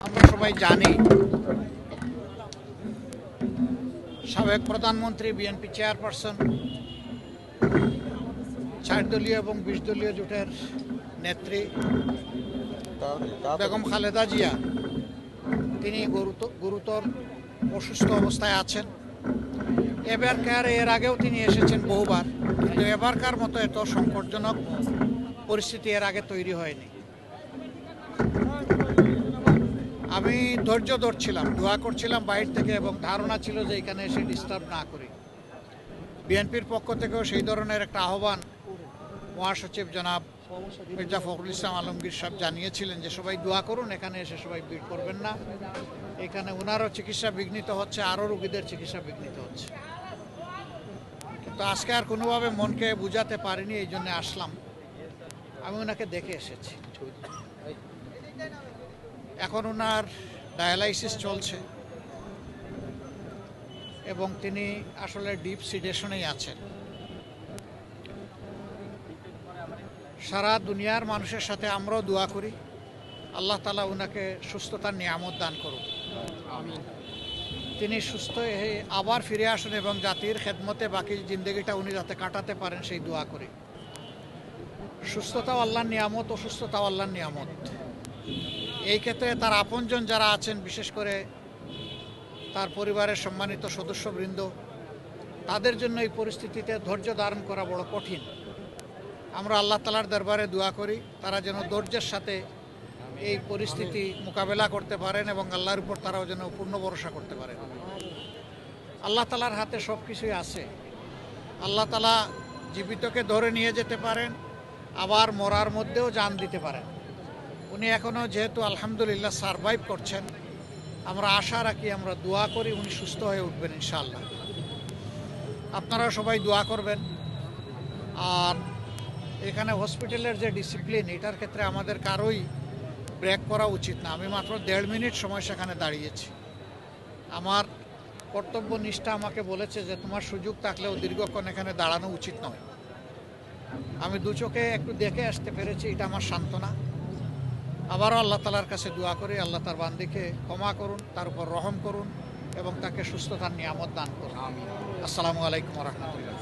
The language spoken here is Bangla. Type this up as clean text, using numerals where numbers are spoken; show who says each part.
Speaker 1: আমরা সবাই জানি সাবেক প্রধানমন্ত্রী বিএনপি চেয়ারপারসন 4 দলীয় এবং 20 দলীয় জোটের নেত্রী বেগম খালেদা জিয়া তিনি গুরুতর অসুস্থ অবস্থায় আছেন। এর আগেও তিনি এসেছেন বহুবার, কিন্তু এবারকার মতো এত সংকটজনক পরিস্থিতি এর আগে তৈরি হয়নি। আমি ধৈর্য ধরছিলাম, দোয়া করছিলাম বাইরে থেকে, এবং ধারণা ছিল যে এখানে এসে ডিস্টার্ব না করি। বিএনপির পক্ষ থেকেও সেই ধরনের একটা আহ্বান মহাসচিব জনাব মির্জা ফখরুল ইসলাম আলমগীর সাহেব জানিয়েছিলেন যে সবাই দোয়া করুন, এখানে এসে সবাই ভিড় করবেন না। এখানে ওনারও চিকিৎসা বিঘ্নিত হচ্ছে, আরও রোগীদের চিকিৎসা বিঘ্নিত হচ্ছে। কিন্তু আজকে আর কোনোভাবে মনকে বুঝাতে পারিনি, এই জন্য আসলাম। আমি ওনাকে দেখে এসেছি। এখন ওনার ডায়ালাইসিস চলছে এবং তিনি আসলে ডিপ সিডেশনেই আছেন। সারা দুনিয়ার মানুষের সাথে আমরাও দোয়া করি আল্লাহ তাআলা ওনাকে সুস্থতার নিয়ামত দান করুন। তিনি সুস্থ হয়ে আবার ফিরে আসুন এবং জাতির খেদমতে বাকি জিন্দগিটা উনি যাতে কাটাতে পারেন সেই দোয়া করি। সুস্থতাও আল্লাহর নিয়ামত, অসুস্থতাও আল্লাহর নিয়ামত। এই ক্ষেত্রে তার আপনজন যারা আছেন, বিশেষ করে তার পরিবারের সম্মানিত সদস্যবৃন্দ, তাদের জন্য এই পরিস্থিতিতে ধৈর্য ধারণ করা বড় কঠিন। আমরা আল্লাহ তাআলার দরবারে দোয়া করি তারা যেন ধৈর্যের সাথে এই পরিস্থিতি মোকাবেলা করতে পারেন এবং আল্লাহর উপর তারাও যেন পূর্ণ ভরসা করতে পারেন। আল্লাহ তাআলার হাতে সব কিছুই আছে। আল্লাহ তাআলা জীবিতকে ধরে নিয়ে যেতে পারেন, আবার মরার মধ্যেও জান দিতে পারেন। উনি এখনও যেহেতু আলহামদুলিল্লাহ সারভাইভ করছেন, আমরা আশা রাখি, আমরা দোয়া করি উনি সুস্থ হয়ে উঠবেন ইনশাআল্লাহ। আপনারা সবাই দোয়া করবেন। আর এখানে হসপিটালের যে ডিসিপ্লিন, এটার ক্ষেত্রে আমাদের কারোই ব্রেক করা উচিত না। আমি মাত্র 1.5 মিনিট সময় সেখানে দাঁড়িয়েছি। আমার কর্তব্য নিষ্ঠা আমাকে বলেছে যে তোমার সুযোগ থাকলেও দীর্ঘক্ষণ এখানে দাঁড়ানো উচিত নয়। আমি দু চোখে একটু দেখে আসতে পেরেছি, এটা আমার সান্ত্বনা। আবারও আল্লাহ তাআলার কাছে দোয়া করি আল্লাহ তার বান্দিকে ক্ষমা করুন, তার উপর রহম করুন এবং তাকে সুস্থতার নিয়ামত দান করুন। আসসালামু আলাইকুম ওয়া রাহমাতুল্লাহ।